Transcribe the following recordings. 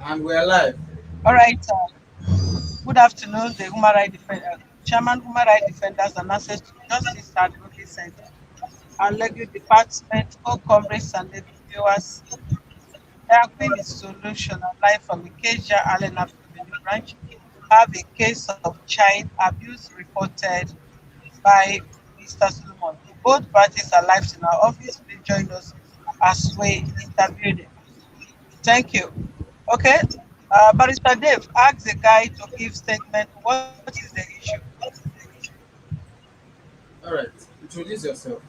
And we're live. All right. Good afternoon, the Chairman Human Rights Defenders and Access to Justice Advocacy Center, our legal department, co-comrades and legal viewers. Queen is solution and live from Acacia Allen Avenue branch. Have a case of child abuse reported by Mr. Solomon. Both parties are live in our office. Please join us as we interview them. Thank you. Okay. Barrister Dave, ask the guy to give statement. What is the issue? All right. Introduce yourself.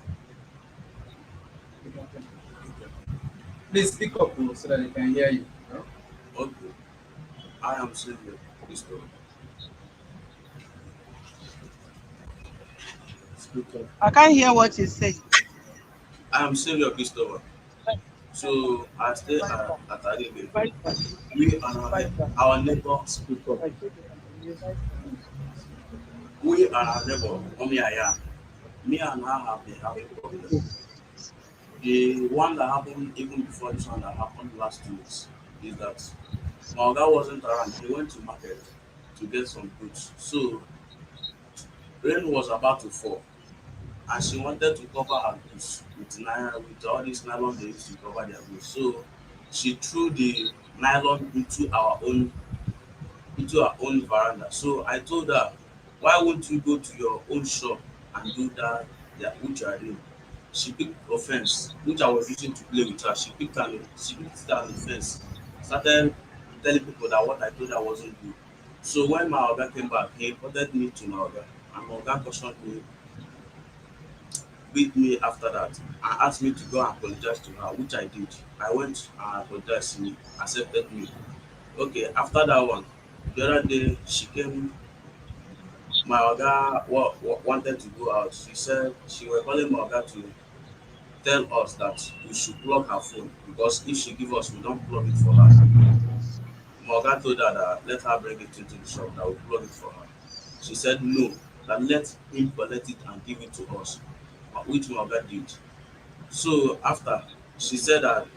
Please speak up so that they can hear you. No? Okay, I am Savior Christopher. Speak up. I can't hear what you say. I am Savior Christopher. So I stay at Aribe. We and our neighbor, Speak up. we and our neighbor, Omi Ayan. Me and her have been having problem. The one that happened even before this one that happened last 2 weeks is that my oga wasn't around. He went to market to get some goods. So rain was about to fall, and she wanted to cover her goods with all these nylon they used to cover their goods. So she threw the nylon into her own veranda. So I told her, why won't you go to your own shop and do that which you are doing? She picked offense, which I was using to play with her. She picked it as offense. Started telling people that what I told her wasn't good. So when my oga came back, he reported me to my oga, and my oga cautioned me, beat me after that, and asked me to go and apologize to her, which I did. I went and apologized. She accepted me. Okay, after that one, the other day she came. My oga wanted to go out. She said she was calling my oga to tell us that we should plug her phone because if she give us, we don't plug it for her. My oga told her that let her bring it into the shop that we plug it for her. She said no, that let him collect it and give it to us, which my oga did. So after, she said that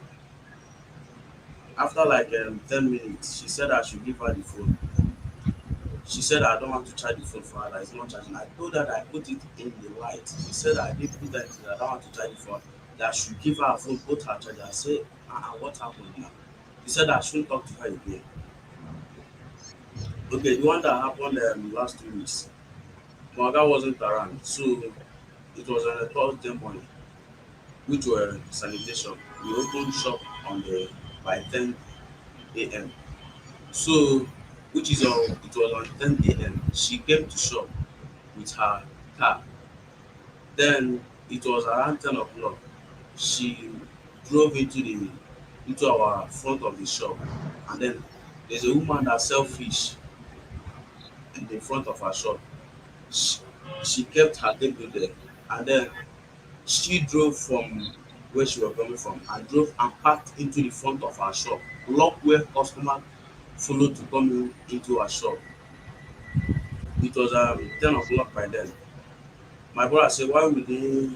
after like 10 minutes, she said I should give her the phone. She said I don't want to charge the phone for her, that it's not charging. I told her that I put it in the light. She said I did put that in, that I don't want to charge the phone, that I should give her a phone, put her charger. I said, what happened now? He said I shouldn't talk to her again. Okay, the one that happened last 2 weeks, my guy wasn't around, so it was on a Thursday morning, which were sanitation. We opened shop on the by 10 a.m. So, which is on it was on 10 a.m. She came to shop with her car. Then it was around 10 o'clock. She drove into our front of the shop, and then there's a woman that sell fish in the front of her shop. She, she kept her table there, and then she drove from where she was coming from and drove and parked into the front of her shop, locked where customer followed to come into her shop. It was 10 o'clock by then. My brother said, why would they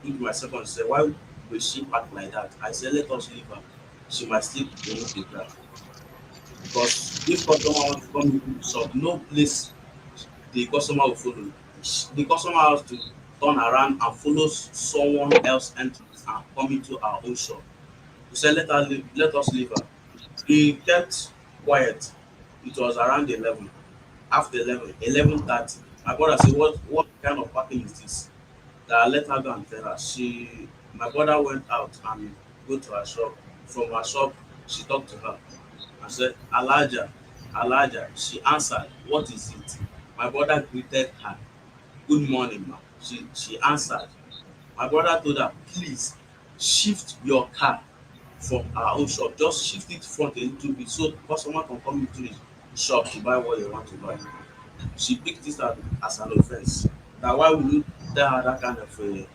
into my second said, why will she park like that? I said, let us leave her. She might sleep beneath the car. Because if customer want to come into the shop, no place the customer will follow. The customer has to turn around and follow someone else entrance and come into our own shop. We said, let us leave her. We kept quiet. It was around 11. After 11, 11:30, my brother said, what kind of parking is this? That I let her go and tell her. My brother went out and go to her shop. From her shop, she talked to her. I said, Alaja, Alaja. She answered, what is it? My brother greeted her. Good morning, ma. She answered. My brother told her, please shift your car from our own shop. Just shift it front a little bit so customer can come into the shop to buy what they want to buy. She picked this as an offense. That why will you tell her that kind of word?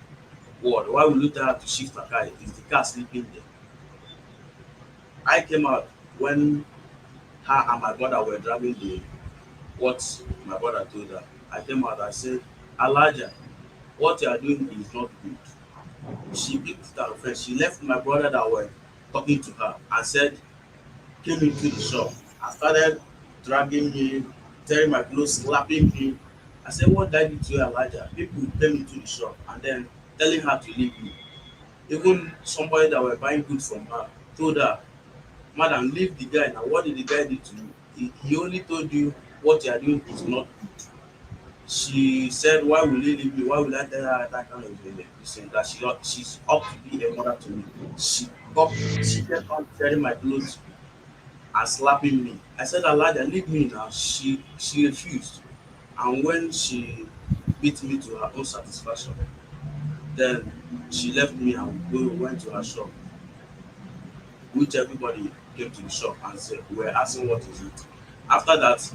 Why will you tell her to shift her car? Is the car sleeping there? I came out when her and my brother were driving the what my brother told her. I came out, I said, Alaja, what you are doing is not good. She picked that offense. She left my brother that were talking to her and said, came into the shop and started dragging me, tearing my clothes, slapping me. I said, what did I do to you, Elijah? People came into the shop and then telling her to leave me. Even somebody that were buying goods from her told her, Madam, leave the guy now. What did the guy do to you? He only told you what you are doing is not good. She said, why will he leave me? Why will I tell her that kind of thing? That she's up to be a mother to me. She kept on tearing my clothes and slapping me. I said, Elijah, leave me now. She refused. And when she beat me to her own satisfaction, then she left me and went to her shop, which everybody came to the shop and said, we were asking what is it. After that,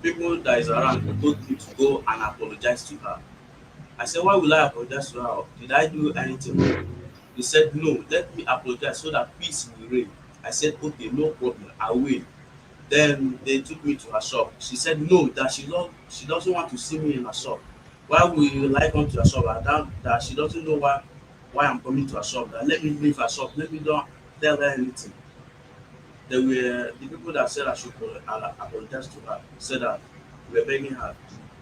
people that is around told me to go and apologize to her. I said, why will I apologize to her? Did I do anything wrong? They said, no, let me apologize so that peace will reign. I said, okay, no problem, I will. Then they took me to her shop. She said no, that she doesn't want to see me in her shop. Why will I come to her shop? That she doesn't know why I'm coming to her shop. That let me leave her shop. Let me don't tell her anything. They were the people that said I should apologize to her said that we were begging her,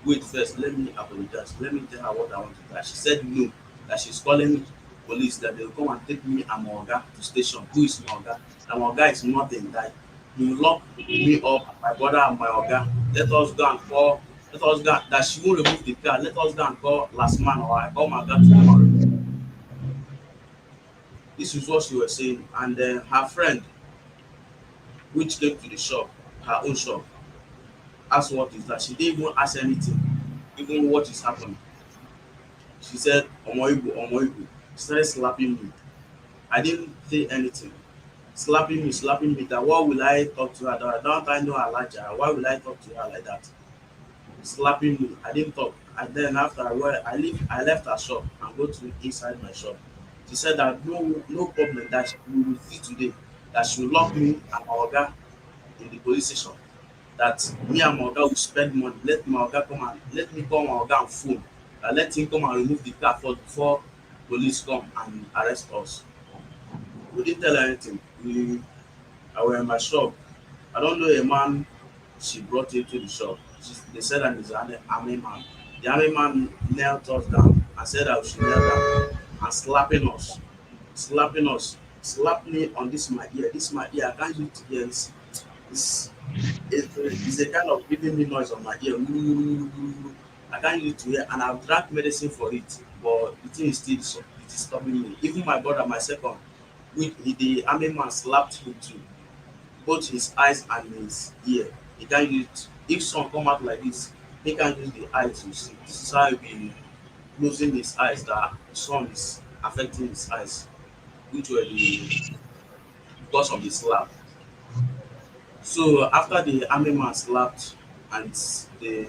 wait first, let me apologize. Let me tell her what I want to do. She said no, that she's calling police, that they'll come and take me and my oga to station. Who is my oga? That my oga is nothing. That you lock me up, my brother and my oga. Let us go and call, let us go, that she won't remove the car. Let us go and call last man or I call my oga to come and remove. This is what she was saying. And then her friend, which came to the shop, her own shop, asked what is that. She didn't even ask anything, even what is happening. She said, Omoibu, Omoibu. She started slapping me. I didn't say anything. Slapping me. That what will I talk to her? That don't I know her like that? Why will I talk to her like that? Slapping me. I didn't talk. And then after I left her shop and go to inside my shop. She said that no problem that we will see today. That she will lock me and my oga in the police station. That me and my oga will spend money. Let me call my oga on phone. Let him come and remove the car first before police come and arrest us. We didn't tell her anything. I were in my shop. I don't know a man she brought into the shop. They said that he's an army man. The army man knelt us down and said that we should kneel down and slapping us, slapped me on this my ear. This my ear. I can't use it here. It's it's a kind of giving me noise on my ear. I can't use it to hear, and I've drank medicine for it, but the thing is still it is stopping me. Even my brother, my second, the army man slapped him too, both his eyes and his ear. He can't use it. If sun come out like this, he can't use the eyes to see. This is how he be losing his eyes. That sun is affecting his eyes, which were the because of the slap. So after the army man slapped and they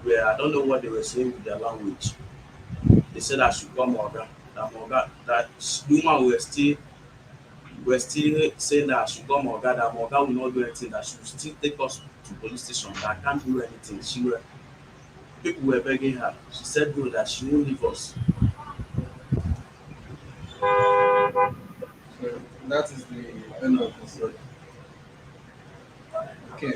I don't know what they were saying with their language. They said I should call Morgan. That Morgan, that the woman were still saying that I should call Morgan. That Morgan will not do anything. That she will still take us to police station. That I can't do anything. People were begging her. She said no, that she won't leave us. So that is the end of the story. Okay.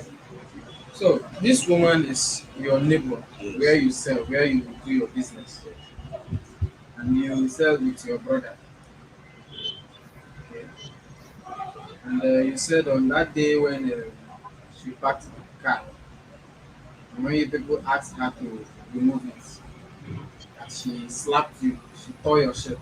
So this woman is your neighbor, where Yes. you sell, where you do your business, and you sell with your brother. Okay. And you said on that day when she parked the car, and when you people asked her to remove it, that she slapped you, she tore your shirt.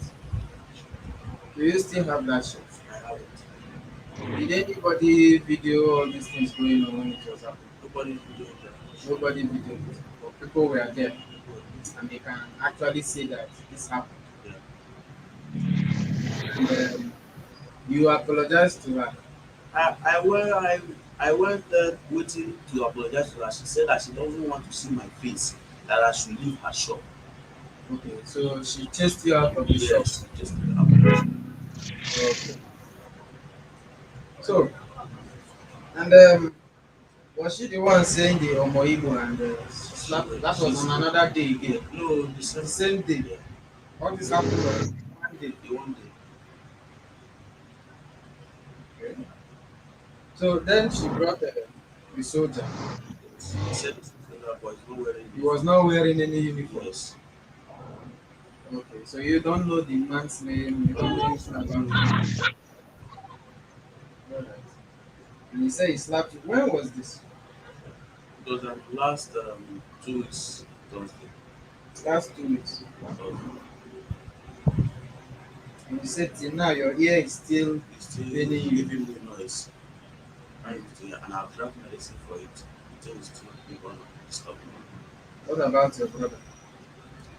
Do you still have that shirt? I have it. Did anybody video all these things going on when it was happening? Nobody doing that. Nobody videoed it, but people were there, and they can actually say that this happened. Yeah. And you apologized to her. I went there waiting to apologize to her. She said that she doesn't want to see my face, that I should leave her shop. Okay, so she chased you out of the shop. Yes, just apologize. Okay. So, and was she the one saying the Omoibo and that was on another day again? No, The same day. yeah, All this happened on one day. the one day. Okay. So then she brought the soldier. He said it's that boy is not wearing He was uniform. not wearing any uniform. Yes. Okay, so you don't know the man's name, you don't know anything about him. Alright. And he said he slapped you. When was this? It was the last 2 weeks Thursday. Last 2 weeks. Thursday. And you said till now your ear is still It's still paining you. giving me noise. And I've drank medicine for it. The thing is still not gonna stop me. What about your brother?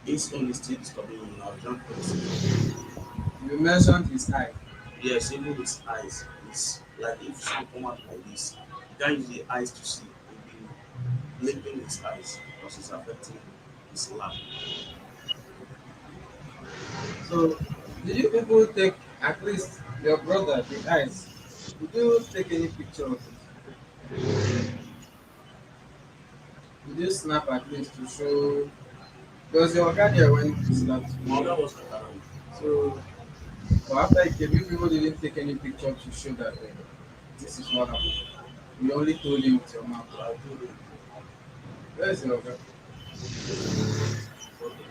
It's only still disturbing me. I've drank medicine for it. You mentioned his eye. Yes, even his eyes. It's like if sun come out like this, you can't use the eyes to see. You'll be blinking his eyes because it's affecting his lab. So did you people take at least your brother, the eyes? Did you take any picture of it? Did you snap at least to show? Because your guardian when he slapped you. My other was not around. So but after he came, you people didn't take any picture to show that this is what happened. You only told him with your mouth. So I told him, Where's your guy? okay,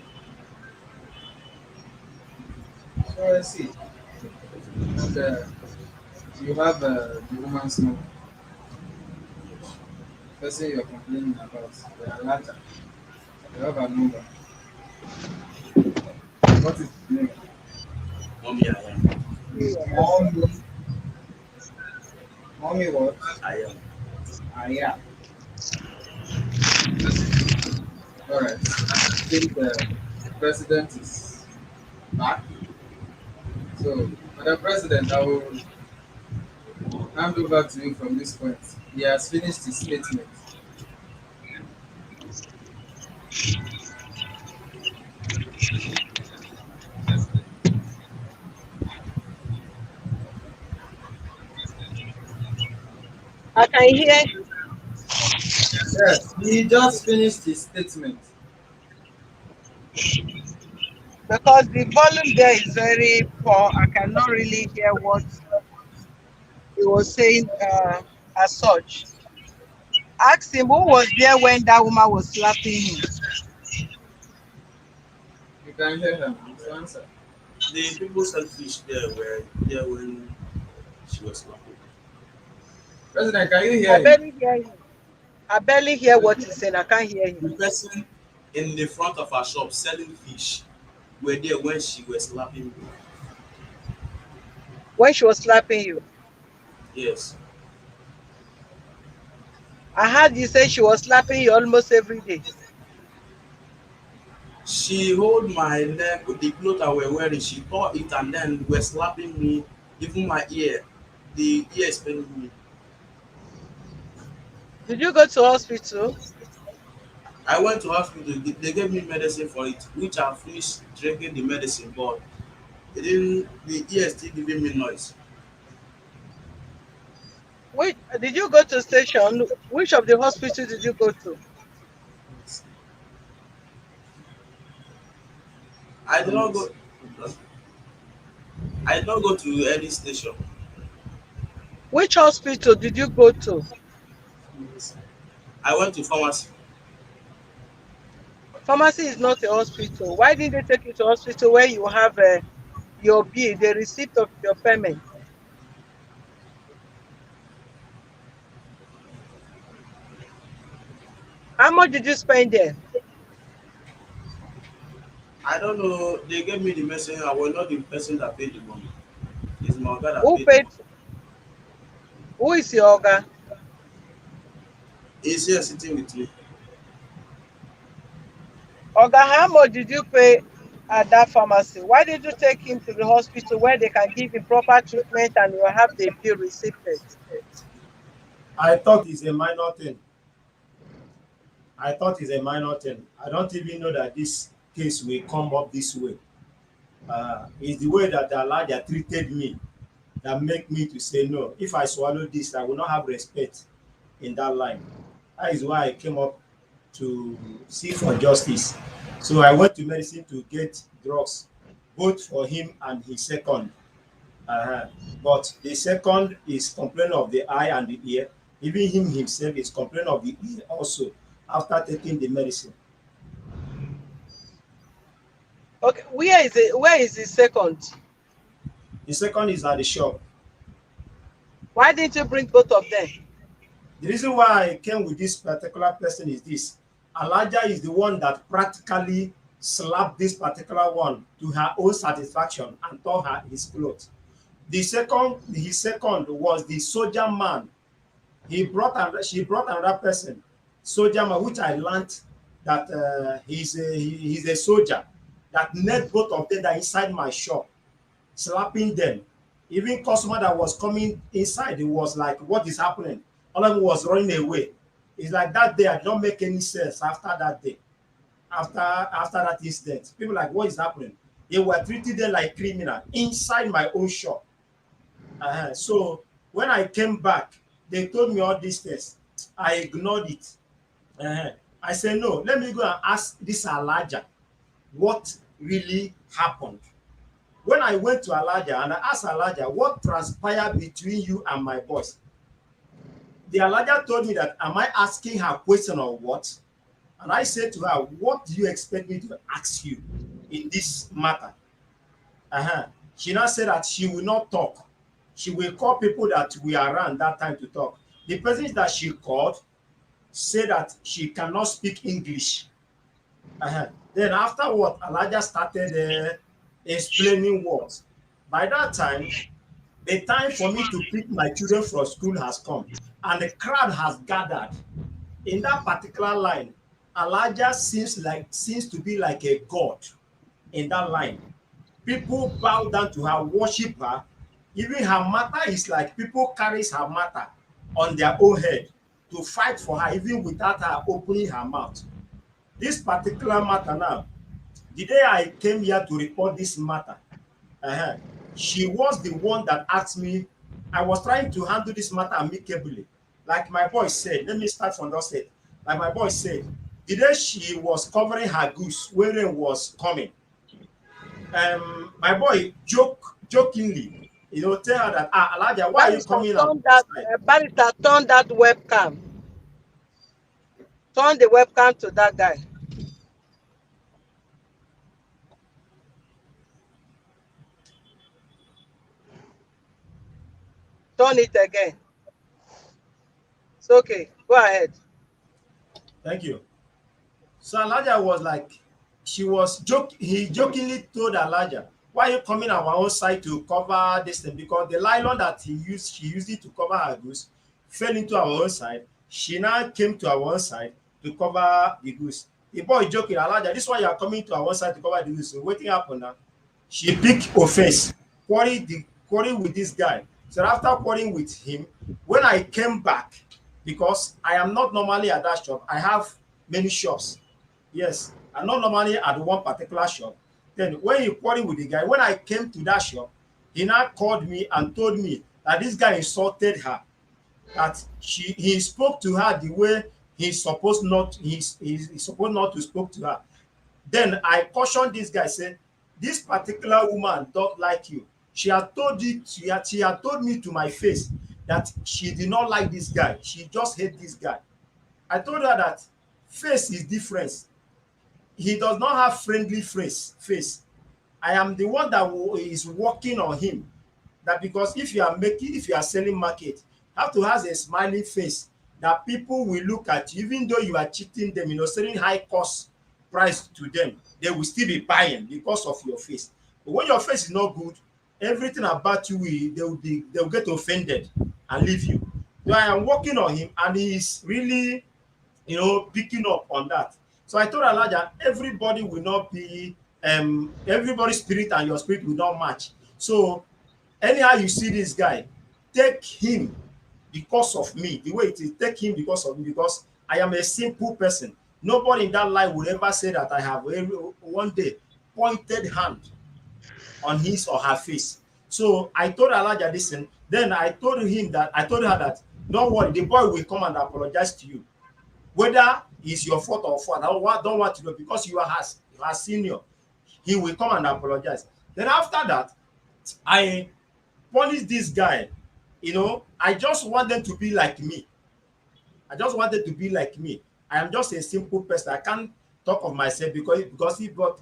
So I see. And you have the woman's number. yes. Person you're complaining about. They are larger. You have a number. What is the name? Mommy, Ayan. Mommy. Mommy what? Ayan. Ayan. Alright. I think the president is back. So, Madam President, I will hand over to you from this point. He has finished his statement. I can hear you Yes, he just finished his statement. because the volume there is very poor. I cannot really hear what he was saying as such. Ask him who was there when that woman was slapping him. You can hear him. His answer. The people selfish there were there when she was laughing. President, can you I hear him? barely hear him. I barely hear what he's saying. I can't hear him. The person in the front of her shop selling fish were there when she was slapping me. When she was slapping you, Yes. I heard you say she was slapping you almost every day. She hold my neck with the clothes I were wearing. She tore it and then were slapping me, even my ear. The ear is paining me. Did you go to hospital? I went to hospital. They gave me medicine for it, which I finished drinking the medicine, but it didn't. The ear still giving me noise. Which did you go to station? Which of the hospital did you go to? I did not Thomas. go. I did not go to any station. Which hospital did you go to? I went to pharmacy. Pharmacy is not a hospital. Why didn't they take you to hospital where you have your bill, the receipt of your payment? How much did you spend there? I don't know. They gave me the message. I was not the person that paid the money. It's my guy that Who paid the paid? money. Who is your oga? He's here sitting with me. Oga, how much did you pay at that pharmacy? Why did you take him to the hospital where they can give him proper treatment and you have the bill receipted? I thought it's a minor thing. I thought it's a minor thing. I don't even know that this case will come up this way. It's the way that the Elijah treated me that make me to say no. If I swallow this, I will not have respect in that line. That is why I came up to seek for justice. So I went to medicine to get drugs, both for him and his second. Uh-huh. But the second is complaining of the eye and the ear. Even him himself is complaining of the ear also after taking the medicine. Okay, where is it? Where is the second? The second is at the shop. Why didn't you bring both of them? The reason why I came with this particular person is this. Elijah is the one that practically slapped this particular one to her own satisfaction and tore her his clothes. His second was the soldier man. She brought another person, soldier man, which I learned that he's a soldier that met both of them that inside my shop, slapping them. Even customer that was coming inside, it was like, what is happening? All of them was running away. It's like that day I did not make any sense after that day, after that incident. People like, what is happening? They were treating them like criminal inside my own shop. So when I came back, they told me all these things. I ignored it. I said, no, let me go and ask this Elijah what really happened. When I went to Elijah and I asked Elijah what transpired between you and my boss, the Elijah told me that, am I asking her question or what? And I said to her, what do you expect me to ask you in this matter? She now said that she will not talk. She will call people that were around that time to talk. The persons that she called said that she cannot speak English. Then afterward, Elijah started explaining what. By that time, the time for me to pick my children from school has come, and the crowd has gathered. In that particular line, Elijah seems to be like a god in that line. People bow down to her, worship her. Even her matter is like people carries her matter on their own head to fight for her, even without her opening her mouth. This particular matter now, the day I came here to report this matter, uh she was the one that asked me. I was trying to handle this matter amicably. Like my boy said, let me start from that side. Like my boy said, the day she was covering her goose when rain was coming, my boy jokingly, tell her that, Elijah, why are you Barrister, coming out turn this that side? barrister, turn that webcam. Turn the webcam to that guy. Turn it again. It's okay. Go ahead. Thank you. So Elijah was like, he jokingly told Elijah, why are you coming on our own side to cover this thing? Because the nylon that she used it to cover her goose, fell into our own side. She now came to our own side to cover the goose. The boy joking, Elijah, this is why you are coming to our own side to cover the goose. So waiting happen now. She picked offense, quarrel with this guy. So after quarreling with him, when I came back, because I am not normally at that shop, I have many shops. Yes, I'm not normally at one particular shop. Then when he quarreled with the guy, when I came to that shop, he now called me and told me that this guy insulted her, that he spoke to her the way he's supposed not to spoke to her. Then I cautioned this guy, said, this particular woman don't like you. She had told me to my face that she did not like this guy. She just hate this guy. I told her that face is different. He does not have friendly face. I am the one that is working on him. That because if you are selling market, you have to have a smiling face that people will look at you, even though you are cheating them, selling high cost price to them, they will still be buying because of your face. But when your face is not good, everything about you they will get offended and leave you. So I am working on him, and he is really picking up on that. So I told Elijah, everybody will not be everybody's spirit and your spirit will not match. So anyhow you see this guy, take him because of me. The way it is, take him because of me, because I am a simple person. Nobody in that life will ever say that I have one day pointed hand on his or her face. So I told Elijah this, and then I told her that, don't worry, the boy will come and apologize to you. Whether it's your fault or fault, don't want to know, because you are senior. He will come and apologize. Then after that, I punish this guy. I just want them to be like me. I just wanted to be like me. I am just a simple person. I can't talk of myself because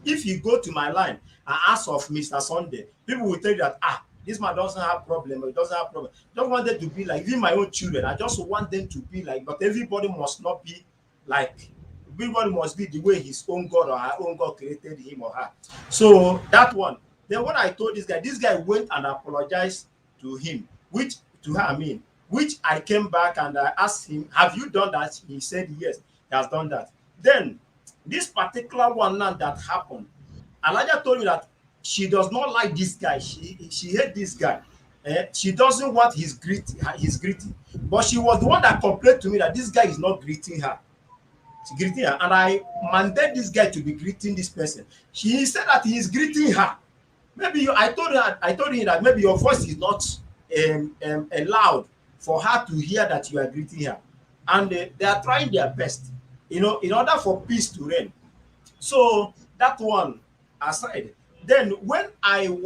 if you go to my line and ask of Mr. Sunday, people will tell you that this man doesn't have problem or he doesn't have problem. Just wanted to be like even my own children. I just want them to be like, but everybody must not be like everybody must be the way his own God or her own God created him or her. So that one. Then when I told this guy went and apologized to him, which to her I mean, which I came back and I asked him, have you done that? He said yes, he has done that. Then this particular one now that happened, Elijah told me that she does not like this guy. She hate this guy. She doesn't want his greeting. But she was the one that complained to me that this guy is not greeting her. She's greeting her. And I mandate this guy to be greeting this person. He said that he is greeting her. I told him that maybe your voice is not loud for her to hear that you are greeting her. And they are trying their best, in order for peace to reign. So that one aside, then when I did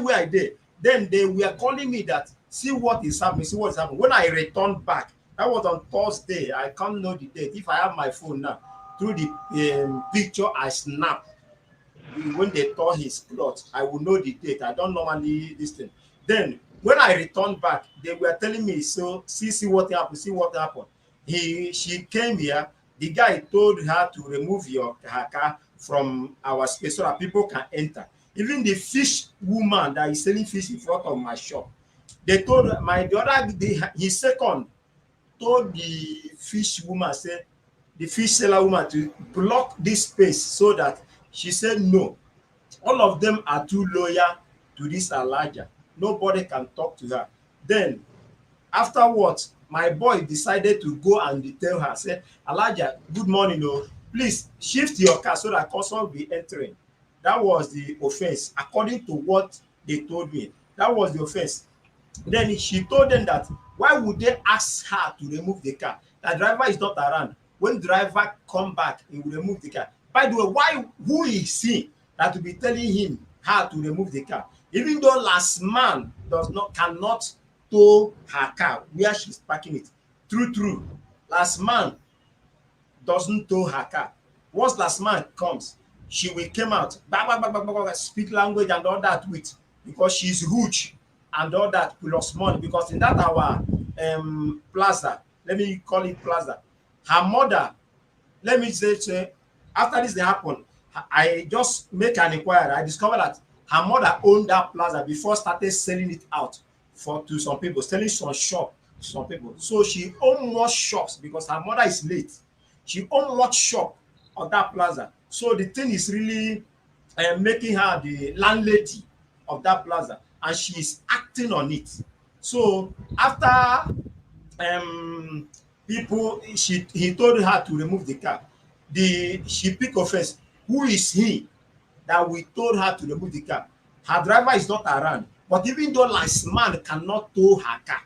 where I did, then they were calling me that see what is happening, see what is happening. When I returned back, that was on Thursday. I can't know the date. If I have my phone now, through the picture I snapped when they tore his cloth, I will know the date. I don't normally this thing. Then when I returned back, they were telling me, so see what happened, see what happened. She came here. The guy told her to remove her car from our space so that people can enter. Even the fish woman that is selling fish in front of my shop, they told his second told the fish woman, said the fish seller woman to block this space so that she said no. All of them are too loyal to this Elijah. Nobody can talk to her. Then afterwards, my boy decided to go and tell her, say, Elijah, good morning, please shift your car so that customer will be entering. That was the offense, according to what they told me. That was the offense. Then she told them that why would they ask her to remove the car? The driver is not around. When driver come back, he will remove the car. By the way, who is he that will be telling him how to remove the car? Even though last man cannot tow her car where she's parking it. True. Last man doesn't tow her car. Once last man comes, she will come out, speak language and all that with, because she's huge and all that plus money. Because in that our plaza, let me call it plaza, her mother, let me say after this they happen, I just make an inquiry. I discovered that her mother owned that plaza before started selling it out to some people, selling some shop to some people. So she owned more shops because her mother is late. She owned more shop on that plaza. So the thing is really making her the landlady of that plaza, and she is acting on it. So after he told her to remove the car. She picked offense. Who is he that we told her to remove the car? Her driver is not around. But even though last man cannot tow her car,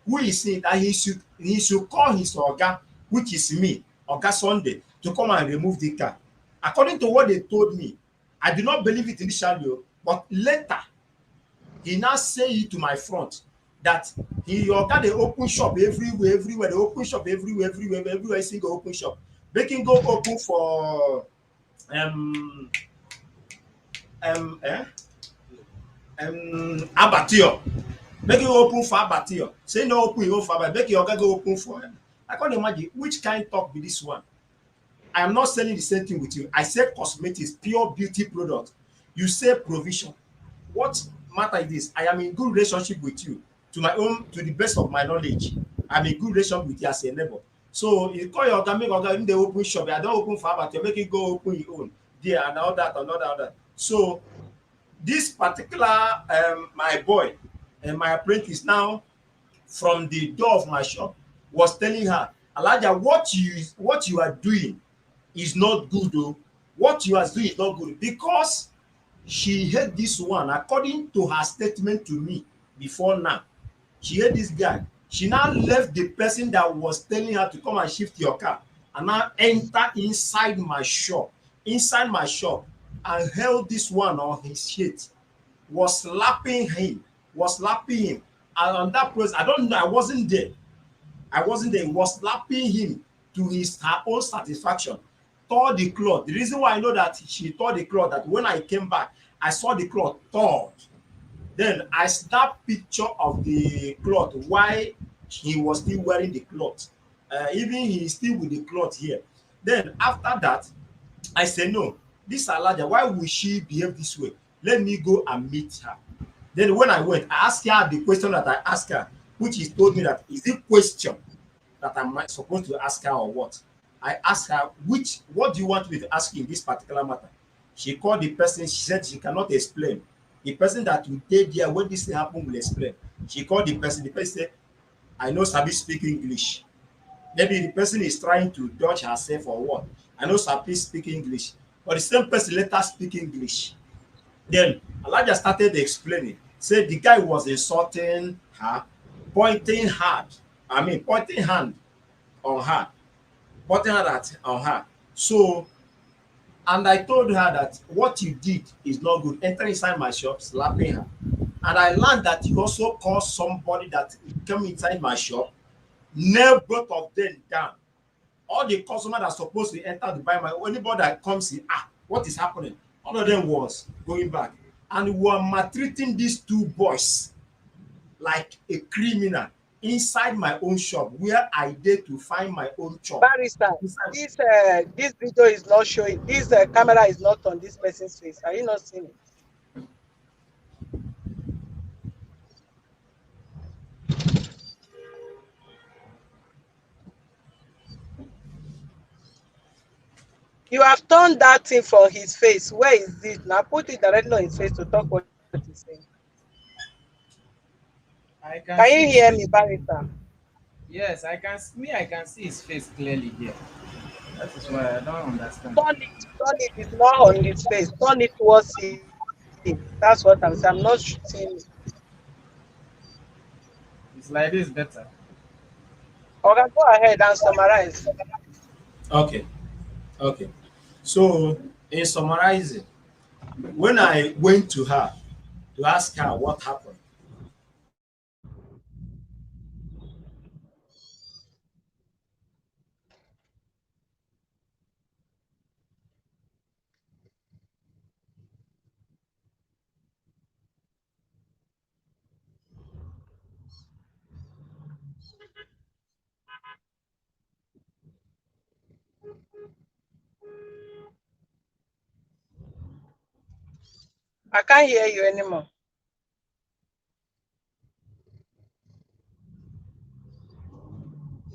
who is he that he should call his Oga, which is me, Oga Sunday, to come and remove the car? According to what they told me, I did not believe it initially, but later he now say it to my front that Oga dey open shop everywhere. They open shop everywhere. Single open shop. Make him go open for abattoir. Make him open for abattoir. Say no open, you open for abattoir. Make your Oga go open for him. I can't imagine which kind talk be this one. I am not selling the same thing with you. I sell cosmetics, pure beauty product. You say provision. What matter is this? I am in good relationship with you. To the best of my knowledge, I'm in good relationship with you as a neighbor. So you call your Oga, make Oga in the open shop. I don't open for abattoir. Make it go open your own. There and all that and all that. So this particular my boy and my apprentice now from the door of my shop was telling her, Elijah, what you are doing is not good though. What you are doing is not good, because she hate this one according to her statement to me before now. She hate this guy. She now left the person that was telling her to come and shift your car and now enter inside my shop and held this one on his shit. was slapping him, was slapping him. And on that place, I don't know, I wasn't there. I wasn't there. He was slapping him to her own satisfaction. Tore the cloth. The reason why I know that she tore the cloth, that when I came back, I saw the cloth torn. Then I snapped picture of the cloth while he was still wearing the cloth. Even he is still with the cloth here. Then after that, I said, no, this Alaja, why would she behave this way? Let me go and meet her. Then when I went, I asked her the question that I asked her, which is told me that is it question that I'm supposed to ask her or what? I asked her, what do you want me to ask you in this particular matter? She called the person, she said she cannot explain. The person that will take there when this thing happen will explain. She called the person said, I know Sabi speak English. Maybe the person is trying to dodge herself or what. I know Sabi speak English. But the same person let her speak English. Then Elijah started explaining. Said the guy was insulting her, pointing hand on her, pointing hand on her. So, and I told her that what you did is not good. Enter inside my shop, slapping her. And I learned that you also called somebody that came inside my shop, nail both of them down. All the customers that are supposed to enter to buy my, anybody that comes in, what is happening? All of them was going back. And we were maltreating these two boys like a criminal inside my own shop where I did to find my own job. Barrister, Inside, this video is not showing. This camera is not on this person's face. Are you not seeing it? You have turned that thing for his face. Where is it? Now put it directly on his face to talk what he's saying. I can Can see you his hear face. me, Barrister? Yes, I can see his face clearly here. That is why I don't understand. Turn it. It's not on his face. Turn it towards him. That's what I'm saying. I'm not seeing it. It's like this better. Okay, go ahead and summarize. okay, okay. So in summarizing, when I went to her to ask her what happened, I can't hear you anymore.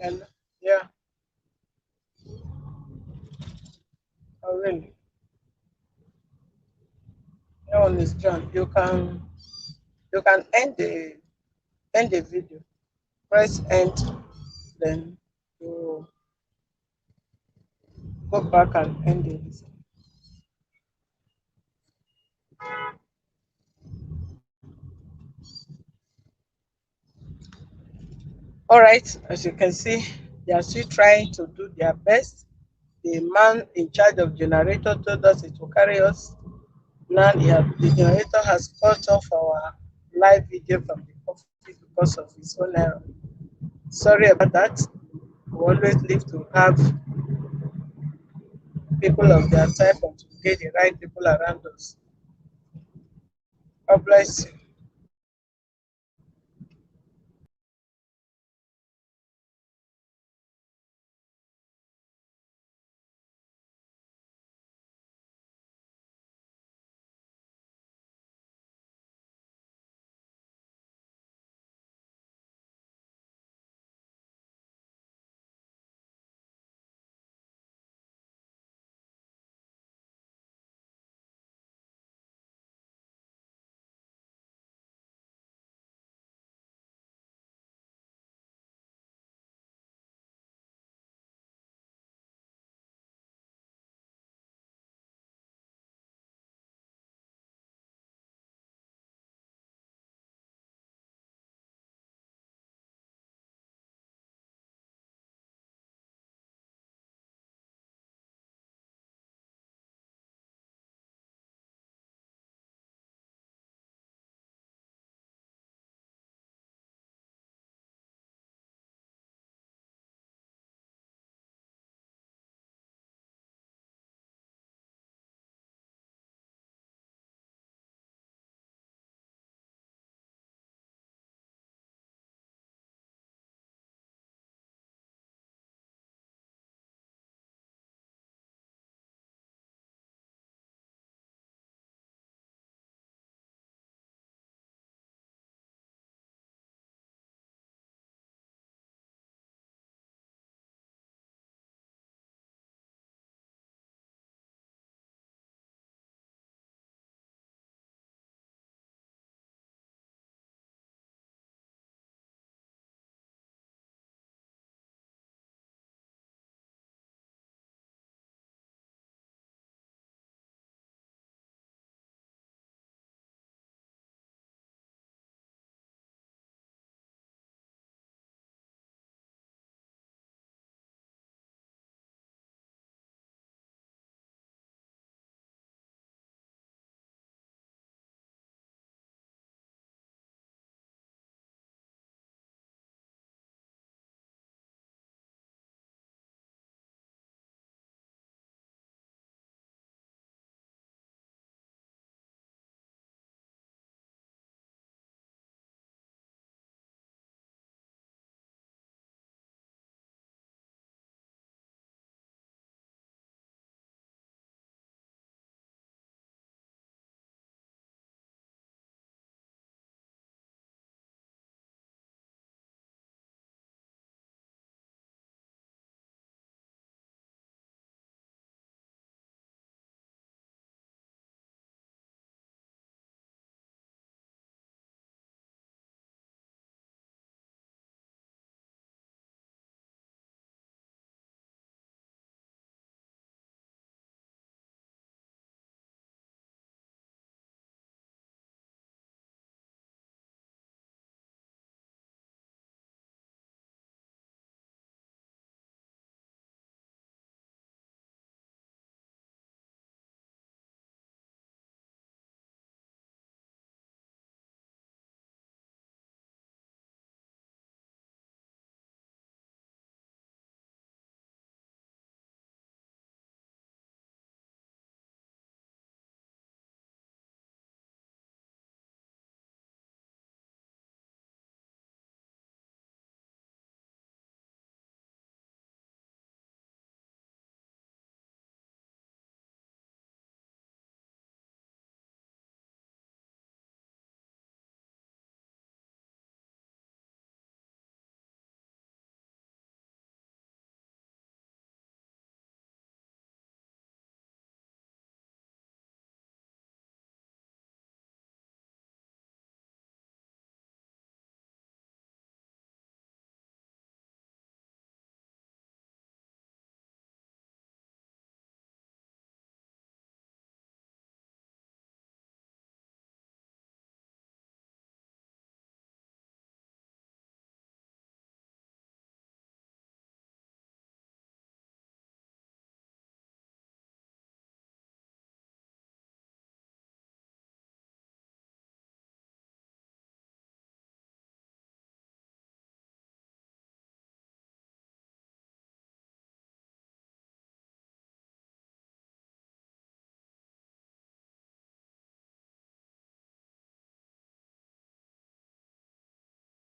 And yeah, oh really? No one is John. You can end the video. Press end, then you go back and end it. All right, as you can see, they are still trying to do their best. The man in charge of generator told us it will carry us. Now the generator has cut off our live video from the office because of his own error. Sorry about that. We always live to have people of their type and to get the right people around us. God bless you.